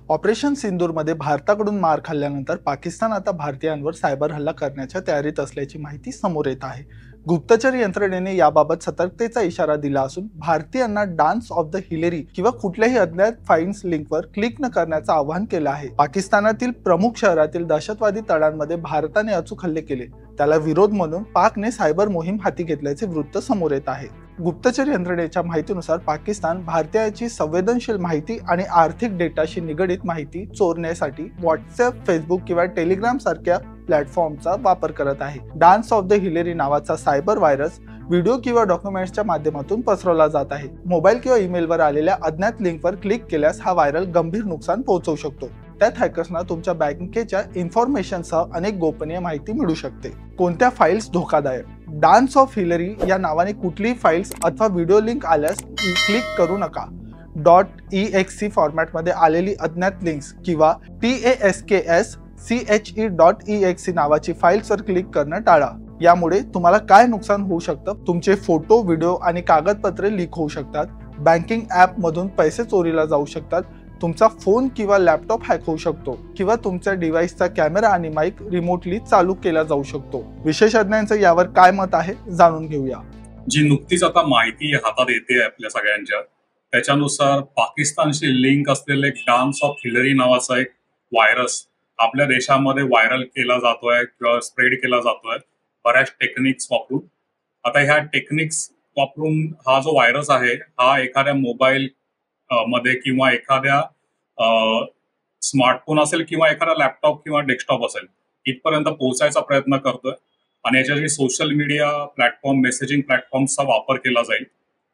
Operation सिंदूरमध्ये भारताकडून मार खाल्ल्यानंतर पाकिस्तान आता भारतीयांवर सायबर हल्ला करण्याच्या तयारीत असल्याची माहिती समोर येत आहे। गुप्तचर यंत्रणेने याबाबत सतर्कतेचा इशारा दिला असून भारतीयांना डान्स ऑफ द हिलेरी किंवा कुठल्याही अज्ञात फाईल्स लिंकवर क्लिक न करण्याचं आवाहन केलं आहे। पाकिस्तानातील प्रमुख शहरातील दहशतवादी तळांमध्ये भारताने अचूक हल्ले केले, त्याला विरोध म्हणून पाकने सायबर मोहीम हाती घेतल्याचे वृत्त समोर येत आहे। गुप्तचर यंत्रणेच्या माहितीनुसार पाकिस्तान भारतीयाची संवेदनशील माहिती आणि आर्थिक डेटाशी निगडित माहिती चोरण्यासाठी व्हॉट्सअप, फेसबुक किंवा टेलिग्राम सारख्या प्लॅटफॉर्मचा वापर करत आहे। डान्स ऑफ द हिलेरी नावाचा सायबर व्हायरस व्हिडिओ किंवा डॉक्युमेंट्सच्या माध्यमातून पसरवला जात आहे। मोबाईल किंवा ईमेलवर आलेल्या अज्ञात लिंकवर क्लिक केल्यास हा व्हायरल गंभीर नुकसान पोहोचवू शकतो। त्यात हॅकर्सना तुमच्या बँकेच्या इन्फॉर्मेशनसह अनेक गोपनीय माहिती मिळू शकते। कोणत्या फाईल्स धोकादायक? डान्स ऑफ हिलेरी या नावाने कुठलीही फाईल्स अथवा व्हिडिओ लिंक आल्यास क्लिक करू नका। .exe फॉर्मॅटमध्ये आलेली अज्ञात लिंक्स किंवा tasksch.exe नावाची फाईल्सवर क्लिक करणं टाळा। यामुळे तुम्हाला काय नुकसान होऊ शकतं? तुमचे फोटो, व्हिडिओ आणि कागदपत्रे लीक होऊ शकतात। बँकिंग ॲप मधून पैसे चोरीला जाऊ शकतात। तुमचा फोन किंवा लॅपटॉप हॅक होऊ शकतो किंवा तुमच्या डिव्हाइसचा कॅमेरा आणि माईक रिमोटली चालू केला जाऊ शकतो। विशेषज्ञांचं यावर काय मत आहे जाणून घेऊया। जी नुकतीच आता माहिती हातात येते आपल्या सगळ्यांच्या, त्याच्यानुसार पाकिस्तानशी लिंक असलेले डान्स ऑफ हिलरी नावाचा एक व्हायरस आपल्या देशामध्ये व्हायरल केला जातोय किंवा स्प्रेड केला जातोय बऱ्याच टेक्निक्स वापरून। आता ह्या टेक्निक्स वापरून हा जो व्हायरस आहे हा एखाद्या मोबाईल मध्ये किंवा एखाद्या स्मार्टफोन असेल किंवा एखादा लॅपटॉप किंवा डेस्कटॉप असेल इथपर्यंत पोहोचायचा प्रयत्न करतोय आणि याच्यासाठी सोशल मीडिया प्लॅटफॉर्म, मेसेजिंग प्लॅटफॉर्मचा वापर केला जाईल,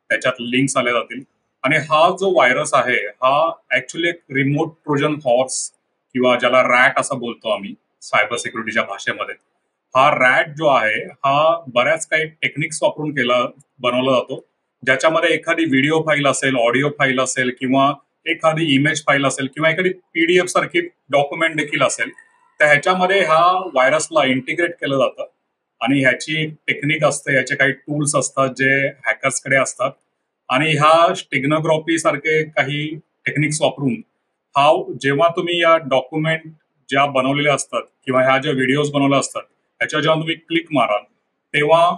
त्याच्यात लिंक्स आल्या जातील। आणि हा जो व्हायरस आहे हा ऍक्च्युली एक रिमोट ट्रोजन हॉर्स किंवा ज्याला रॅट असं बोलतो आम्ही सायबर सिक्युरिटीच्या भाषेमध्ये, हा रॅट जो आहे हा बऱ्याच काही टेक्निक्स वापरून बनवला जातो, ज्याच्यामध्ये एखादी व्हिडिओ फाईल असेल, ऑडिओ फाईल असेल किंवा एखादी इमेज फाईल असेल किंवा एखादी PDF सारखी डॉक्युमेंट देखील असेल, तर ह्याच्यामध्ये ह्या व्हायरसला इंटिग्रेट केलं जातं आणि ह्याची टेक्निक असते, ह्याचे काही टूल्स असतात जे हॅकर्सकडे असतात आणि ह्या स्टेग्नोग्राफी सारखे काही टेक्निक्स वापरून हा जेव्हा तुम्ही या डॉक्युमेंट ज्या बनवलेल्या असतात किंवा ह्या ज्या व्हिडिओज बनवल्या असतात ह्याच्यावर जेव्हा तुम्ही क्लिक माराल तेव्हा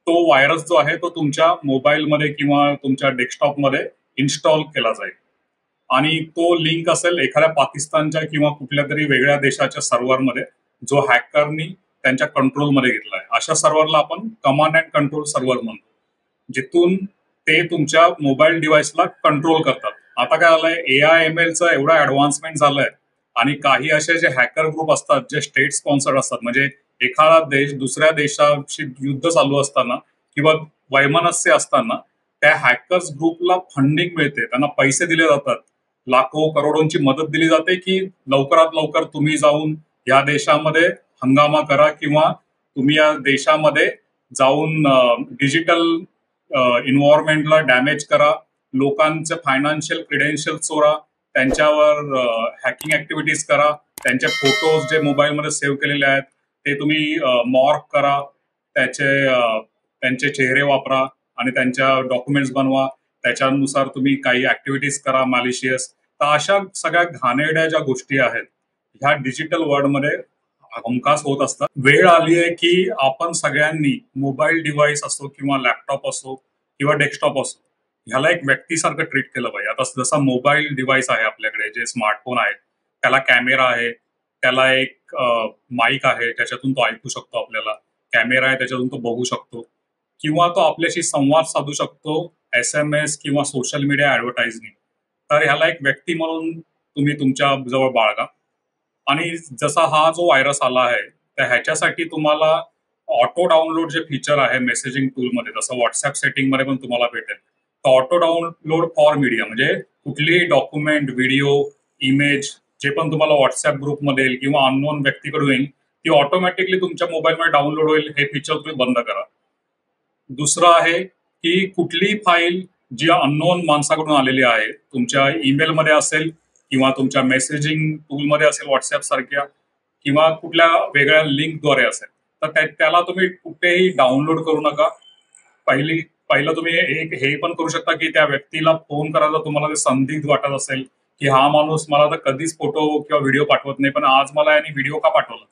तो व्हायरस जो आहे तो तुमच्या मोबाईलमध्ये किंवा तुमच्या डेस्कटॉपमध्ये इन्स्टॉल केला जाईल आणि तो लिंक असेल एखाद्या पाकिस्तानच्या किंवा कुठल्या तरी वेगळ्या देशाच्या सर्व्हरमध्ये जो हॅकरनी त्यांच्या कंट्रोलमध्ये घेतलाय। अशा सर्व्हरला आपण कमांड अँड कंट्रोल सर्व्हर म्हणतो, जिथून ते तुमच्या मोबाईल डिव्हाइसला कंट्रोल करतात। आता काय झालंय, AI/MLचं एवढं ऍडव्हान्समेंट झालंय आणि काही असे जे हॅकर ग्रुप असतात जे स्टेट स्पॉन्सर्ड असतात, म्हणजे एखादा देश दुसऱ्या देशाशी युद्ध चालू असताना किंवा वैमनस्य असताना त्या हॅकर्स ग्रुपला फंडिंग मिळते, त्यांना पैसे दिले जातात, लाखो करोडोंची मदत दिली जाते की लवकरात लवकर तुम्ही जाऊन या देशामध्ये हंगामा करा किंवा तुम्ही या देशामध्ये जाऊन डिजिटल इन्व्हायरमेंटला डॅमेज करा, लोकांचे फायनान्शियल क्रिडेन्शियल चोरा, त्यांच्यावर हॅकिंग ऍक्टिव्हिटीज करा, त्यांचे फोटोज जे मोबाईलमध्ये सेव्ह केलेले आहेत ते तुम्ही मॉर्क करा, त्यांचे चेहरे वापरा आणि त्यांच्या डॉक्युमेंट्स बनवा, त्याच्यानुसार तुम्ही काही ऍक्टिव्हिटीज करा मॅलिशियस। तर अशा सगळ्या घाणेरड्या ज्या गोष्टी आहेत ह्या डिजिटल वर्ल्डमध्ये हमखास होत असतात। वेळ आली आहे की आपण सगळ्यांनी मोबाईल डिव्हाइस असो किंवा लॅपटॉप असो किंवा डेस्कटॉप असो ह्याला एक व्यक्तीसारखं ट्रीट केलं पाहिजे। आता जसा मोबाईल डिव्हाइस आहे आपल्याकडे, जे स्मार्टफोन आहे त्याला कॅमेरा आहे, त्याला एक माईक आहे त्याच्यातून तो ऐकू शकतो, आपल्याला कॅमेरा आहे त्याच्यातून तो बघू शकतो किंवा तो आपल्याशी संवाद साधू शकतो SMS किंवा सोशल मीडिया ऍडव्हर्टाइजनी। तर ह्याला एक व्यक्ती म्हणून तुम्ही तुमच्या जवळ बाळगा। आणि जसा हा जो व्हायरस आला आहे तर ह्याच्यासाठी तुम्हाला ऑटो डाउनलोड जे फीचर आहे मेसेजिंग टूलमध्ये, जसं व्हॉट्सअप सेटिंगमध्ये पण तुम्हाला भेटेल, तर ऑटो डाउनलोड फॉर मीडिया म्हणजे कुठलीही डॉक्युमेंट, व्हिडिओ, इमेज जे पण तुम्हाला व्हॉट्सअप ग्रुपमध्ये येईल किंवा अननोन व्यक्तीकडून येईल ती ऑटोमॅटिकली तुमच्या मोबाईलमध्ये डाउनलोड होईल, हे फीचर तुम्ही बंद करा। दुसरं आहे की कुठलीही फाईल जी अननोन माणसाकडून आलेली आहे, तुमच्या ईमेलमध्ये असेल किंवा तुमच्या मेसेजिंग टूलमध्ये असेल व्हॉट्सअप सारख्या किंवा कुठल्या वेगळ्या लिंकद्वारे असेल, तर त्याला तुम्ही कुठेही डाउनलोड करू नका। पहिलं तुम्ही हे पण करू शकता की त्या व्यक्तीला फोन करायला तुम्हाला संदिग्ध वाटत असेल की हा माणूस मला तर कधीच फोटो किंवा व्हिडिओ पाठवत नाही, पण आज मला याने व्हिडिओ का पाठवला.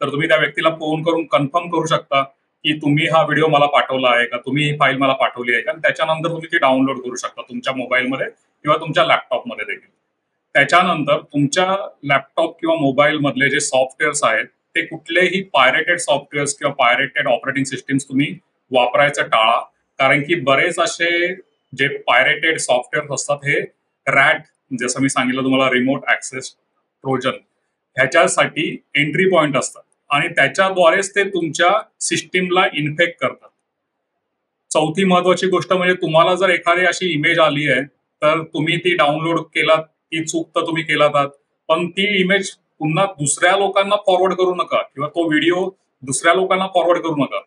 तर तुम्ही त्या व्यक्तीला फोन करून कन्फर्म करू शकता की तुम्ही हा व्हिडिओ मला पाठवला आहे का, तुम्ही ही फाईल मला पाठवली आहे का, आणि त्याच्यानंतर तुम्ही ती डाउनलोड करू शकता तुमच्या मोबाईलमध्ये किंवा तुमच्या लॅपटॉपमध्ये देखील. त्याच्यानंतर तुमच्या लॅपटॉप किंवा मोबाईल मधले जे सॉफ्टवेअर्स आहेत ते कुठलेही पायरेटेड सॉफ्टवेअर्स किंवा पायरेटेड ऑपरेटिंग सिस्टीम्स तुम्ही वापरायचं टाळा. कारण की बरेच असे जे पायरेटेड सॉफ्टवेअर असतात हे रॅट, जसं मी सांगितलं तुम्हाला, रिमोट ऍक्सेस ट्रोजन, ह्याच्यासाठी एंट्री पॉइंट असतात आणि त्याच्याद्वारेच ते तुमच्या सिस्टीमला इन्फेक्ट करतात. चौथी महत्वाची गोष्ट म्हणजे तुम्हाला जर एखादी अशी इमेज आली आहे तर तुम्ही ती डाउनलोड केलात, ती चूक तर तुम्ही केलात, पण ती इमेज पुन्हा दुसऱ्या लोकांना फॉरवर्ड करू नका किंवा तो व्हिडिओ दुसऱ्या लोकांना फॉरवर्ड करू नका.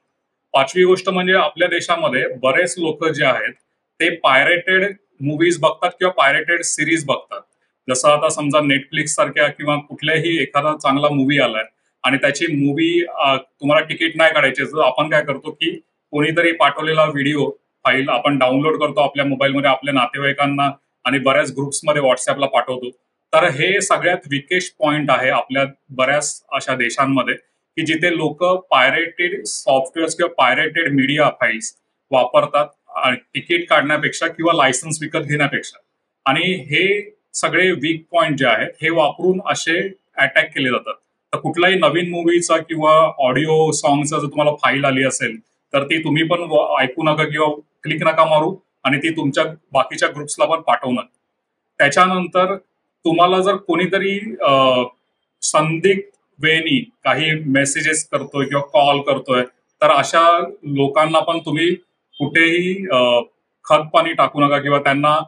पाचवी गोष्ट म्हणजे आपल्या देशामध्ये बरेच लोक जे आहेत ते पायरेटेड मूव्हीज बघतात किंवा पायरेटेड सिरीज बघतात. जसं आता समजा नेटफ्लिक्स सारख्या किंवा कुठल्याही एखादा चांगला मूव्ही आलाय आणि त्याची मूव्ही तुम्हाला तिकीट नाही काढायचे, तर आपण काय करतो की कोणीतरी पाठवलेला व्हिडिओ फाईल आपण डाउनलोड करतो आपल्या मोबाईलमध्ये, आपल्या नातेवाईकांना आणि बऱ्याच ग्रुप्समध्ये व्हॉट्सअपला पाठवतो. तर हे सगळ्यात विकेस्ट पॉइंट आहे आपल्या बऱ्याच अशा देशांमध्ये की जिथे लोक पायरेटेड सॉफ्टवेअर्स किंवा पायरेटेड मीडिया फाईल्स वापरतात तिकीट काढण्यापेक्षा किंवा लायसन्स विकत घेण्यापेक्षा. आणि हे सगळे वीक पॉइंट जे आहेत हे वापरून असे अटॅक केले जातात. तर कुठलाही नवीन मूवीचा किंवा ऑडिओ सॉंगचा जर तुम्हाला फाईल आली असेल तर ती तुम्ही पण ऐकू नका किंवा क्लिक नका मारू आणि ती तुमच्या बाकीच्या ग्रुप्सला पण पाठवू नका. त्याच्यानंतर तुम्हाला जर कोणीतरी संदिग्ध वेनी काही मेसेजेस करतोय किंवा कॉल करतोय तर अशा लोकांना पण तुम्ही कुठेही खत पाणी टाकू नका किंवा त्यांना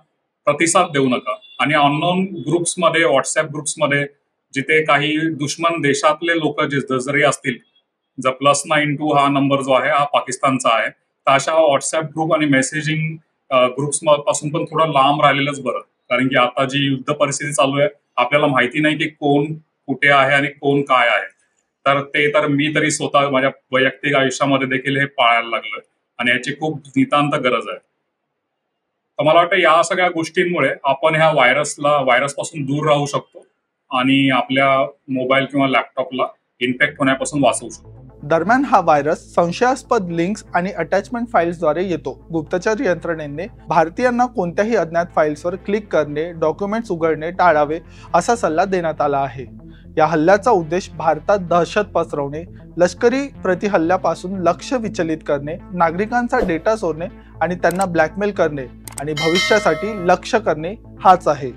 प्रतिसाद देऊ नका. आणि अननोन ग्रुप्समध्ये, व्हॉट्सअप ग्रुप्समध्ये जिथे काही दुश्मन देशातले लोक जरी असतील, जर +92 हा नंबर जो आहे हा पाकिस्तानचा आहे, तर अशा व्हॉट्सअप ग्रुप आणि मेसेजिंग ग्रुप्स पासून पण थोडं लांब राहिलेलंच बरं. कारण की आता जी युद्ध परिस्थिती चालू आहे आपल्याला माहिती नाही की कोण कुठे आहे आणि कोण काय आहे. तर मी तरी स्वतः माझ्या वैयक्तिक आयुष्यामध्ये देखील हे पाळायला लागलोय आणि याची खूप नितांत गरज आहे. तर मला वाटतं या सगळ्या गोष्टींमुळे आपण ह्या व्हायरसपासून दूर राहू शकतो आणि आपल्या मोबाईल किंवा लॅपटॉपला इन्फेक्ट होण्यापासून वाचवू शकतो. दरम्यान हा व्हायरस संशयास्पद लिंक्स आणि अटॅचमेंट फाईल्सद्वारे येतो. गुप्तचर यंत्रणेने भारतीयांना कोणत्याही अज्ञात फाईल्सवर क्लिक करणे, डॉक्युमेंट्स उघडणे टाळावे असा सल्ला देण्यात आला आहे. या हल्ल्याचा उद्देश भारतात दहशत पसरवणे, लष्करी प्रतिहल्ल्यापासून लक्ष विचलित करणे, नागरिकांचा डेटा चोरणे आणि त्यांना ब्लॅकमेल करणे आणि भविष्यासाठी लक्ष्य करणे हाच आहे.